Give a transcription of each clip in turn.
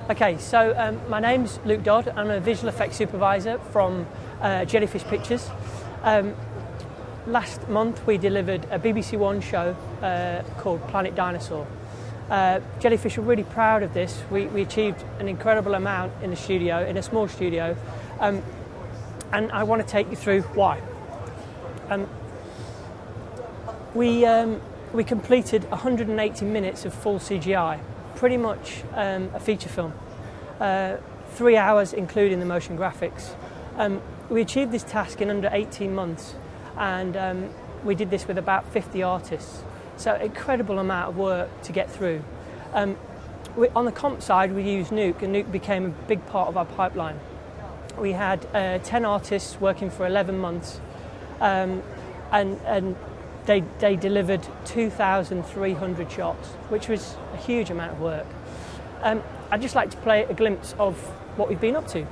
Okay, so my name's Luke Dodd. I'm a visual effects supervisor from Jellyfish Pictures. Last month we delivered a BBC One show called Planet Dinosaur. Jellyfish were really proud of this. We achieved an incredible amount in the studio, in a small studio, and I want to take you through why. We completed 180 minutes of full CGI, pretty much a feature film, 3 hours including the motion graphics. We achieved this task in under 18 months, and we did this with about 50 artists, so incredible amount of work to get through. On the comp side we used Nuke, and Nuke became a big part of our pipeline. We had 10 artists working for 11 months, and they delivered 2,300 shots, which was a huge amount of work. I'd just like to play a glimpse of what we've been up to.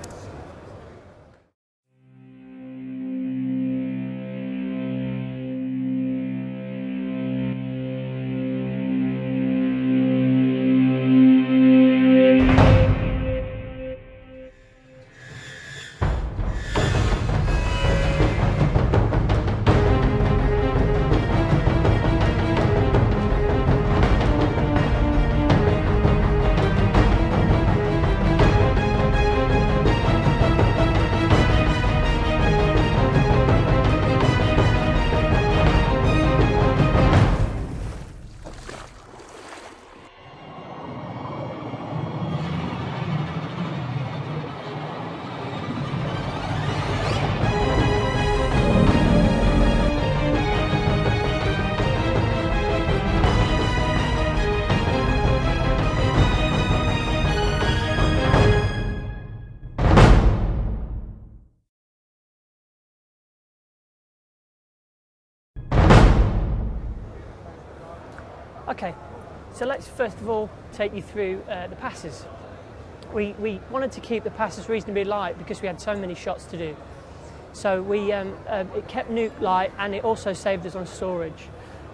Okay, so let's first of all take you through the passes. We wanted to keep the passes reasonably light because we had so many shots to do. So it kept Nuke light, and it also saved us on storage.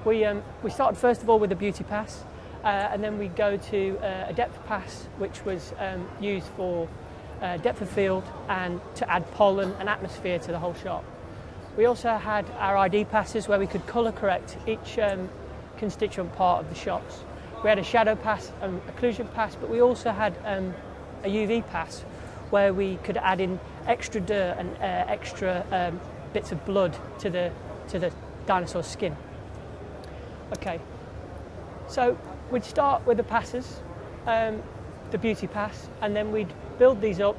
We started first of all with a beauty pass, and then we go to a depth pass, which was used for depth of field and to add pollen and atmosphere to the whole shot. We also had our ID passes where we could colour correct each constituent part of the shots. We had a shadow pass, occlusion pass, but we also had a UV pass where we could add in extra dirt and extra bits of blood to the dinosaur skin. Okay, so we'd start with the passes, the beauty pass, and then we'd build these up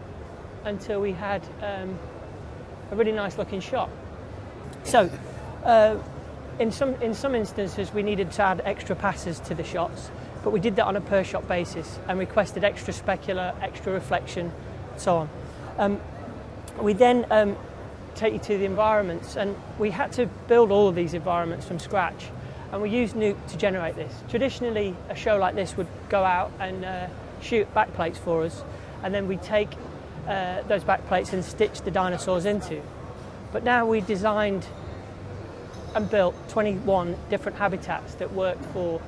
until we had a really nice looking shot. So in some instances we needed to add extra passes to the shots, but we did that on a per shot basis and requested extra specular, extra reflection, so on. We then take you to the environments, and we had to build all of these environments from scratch, and we used Nuke to generate this. Traditionally a show like this would go out and shoot backplates for us, and then we'd take those backplates and stitch the dinosaurs into. But now we designed and built 21 different habitats that worked for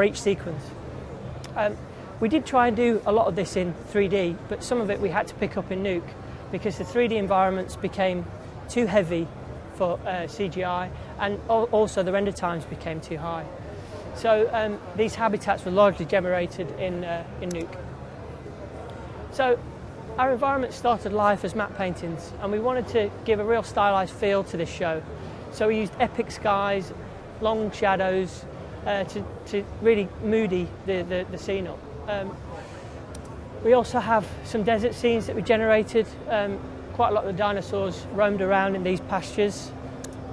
each sequence. We did try and do a lot of this in 3D, but some of it we had to pick up in Nuke because the 3D environments became too heavy for CGI, and also the render times became too high. So these habitats were largely generated in Nuke. So our environment started life as matte paintings, and we wanted to give a real stylized feel to this show. So we used epic skies, long shadows, to really moody the scene up. We also have some desert scenes that we generated. Quite a lot of the dinosaurs roamed around in these pastures.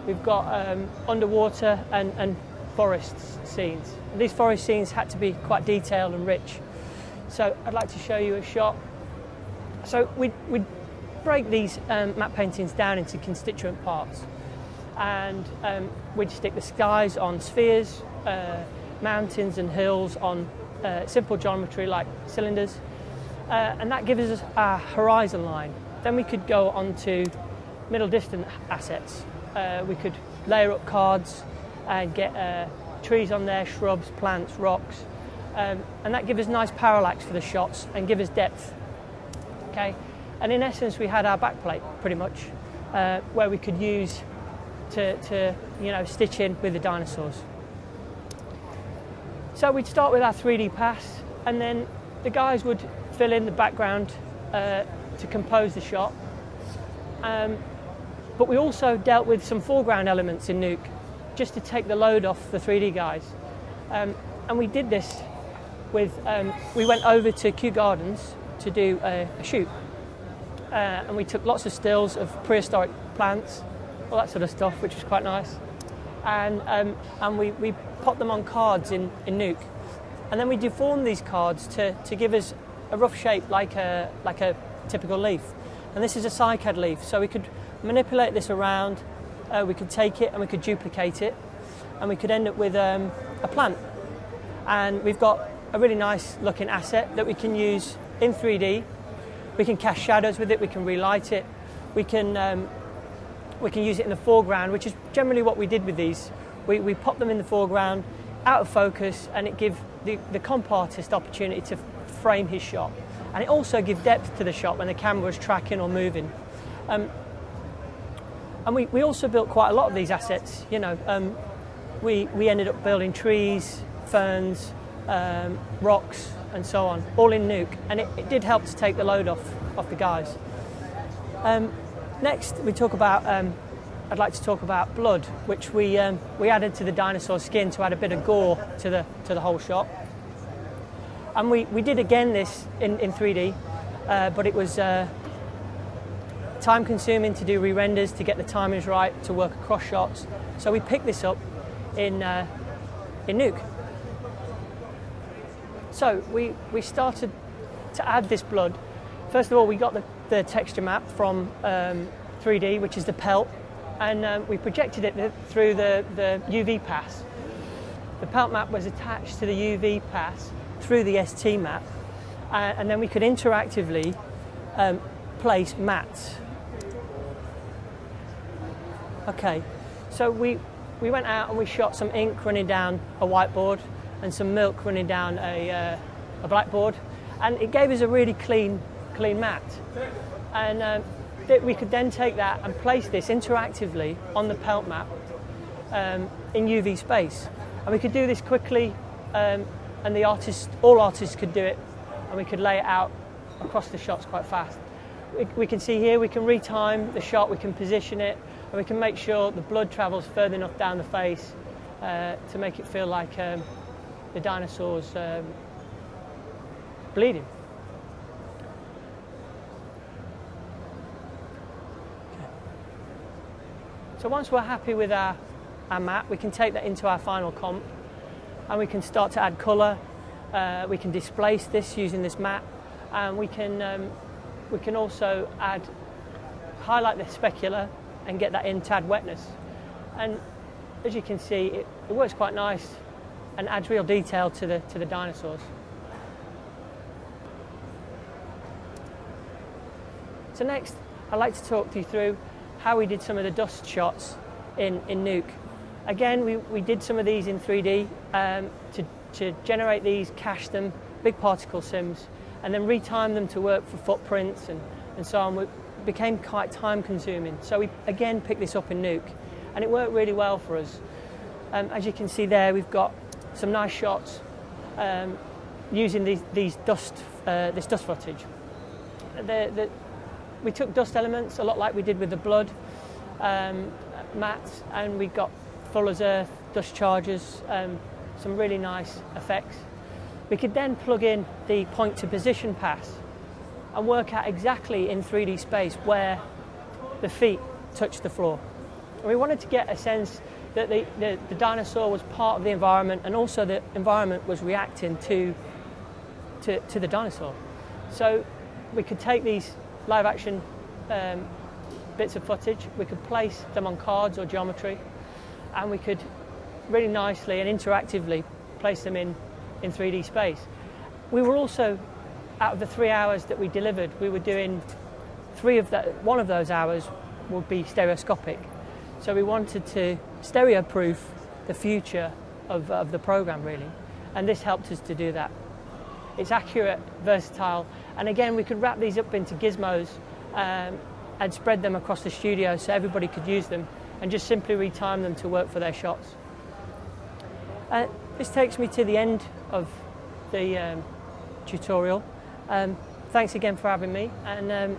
We've got underwater and forest scenes. These forest scenes had to be quite detailed and rich. So I'd like to show you a shot. So we'd break these matte paintings down into constituent parts, and we'd stick the skies on spheres, mountains and hills on simple geometry like cylinders, and that gives us our horizon line. Then we could go on to middle distant assets. We could layer up cards and get trees on there, shrubs, plants, rocks, and that gives us nice parallax for the shots and give us depth. Okay, and in essence we had our backplate pretty much where we could use to stitch in with the dinosaurs. So we'd start with our 3D pass, and then the guys would fill in the background to compose the shot. But we also dealt with some foreground elements in Nuke just to take the load off the 3D guys. And we did this with, we went over to Kew Gardens to do a shoot. And we took lots of stills of prehistoric plants, all that sort of stuff, which was quite nice. And we popped them on cards in Nuke. And then we deformed these cards to give us a rough shape like a typical leaf. And this is a cycad leaf, so we could manipulate this around, we could take it and we could duplicate it, and we could end up with a plant. And we've got a really nice looking asset that we can use in 3D. We can cast shadows with it, we can relight it, we can use it in the foreground, which is generally what we did with these. We pop them in the foreground, out of focus, and it gives the comp artist opportunity to frame his shot. And it also gives depth to the shot when the camera is tracking or moving. And we also built quite a lot of these assets. We ended up building trees, ferns, rocks, and so on, all in Nuke, and it did help to take the load off the guys. Next, I'd like to talk about blood, which we added to the dinosaur skin to add a bit of gore to the whole shot. And we did again this in 3D, but it was time consuming to do re-renders to get the timings right, to work across shots. So we picked this up in Nuke. So we started to add this blood. First of all, we got the texture map from 3D, which is the pelt, and we projected it through the UV pass. The pelt map was attached to the UV pass through the ST map, and then we could interactively place mats. Okay, so we went out and we shot some ink running down a whiteboard and some milk running down a blackboard, and it gave us a really clean mat. And we could then take that and place this interactively on the pelt map in UV space, and we could do this quickly. And all artists could do it, and we could lay it out across the shots quite fast. We can see here, we can retime the shot, we can position it, and we can make sure the blood travels further enough down the face to make it feel like the dinosaur's bleeding. Okay. So once we're happy with our mat, we can take that into our final comp, and we can start to add colour. We can displace this using this mat, and we can also highlight the specular and get that in to add wetness. And as you can see, it works quite nice and adds real detail to the dinosaurs. So next, I'd like to talk you through how we did some of the dust shots in Nuke. Again, we did some of these in 3D to generate these, cache them, big particle sims, and then retime them to work for footprints and so on. It became quite time consuming. So we again picked this up in Nuke, and it worked really well for us. As you can see there, we've got some nice shots using this dust footage. We took dust elements a lot like we did with the blood mats, and we got full as earth dust charges, some really nice effects. We could then plug in the point to position pass and work out exactly in 3D space where the feet touch the floor. And we wanted to get a sense that the dinosaur was part of the environment, and also the environment was reacting to the dinosaur. So we could take these live action bits of footage, we could place them on cards or geometry, and we could really nicely and interactively place them in 3D space. We were also, out of the 3 hours that we delivered, we were doing one of those hours would be stereoscopic. So we wanted to stereo-proof the future of the program, really. and this helped us to do that. It's accurate, versatile, and again we could wrap these up into gizmos and spread them across the studio so everybody could use them and just simply retime them to work for their shots. This takes me to the end of the tutorial. Thanks again for having me, and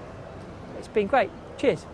it's been great. Cheers.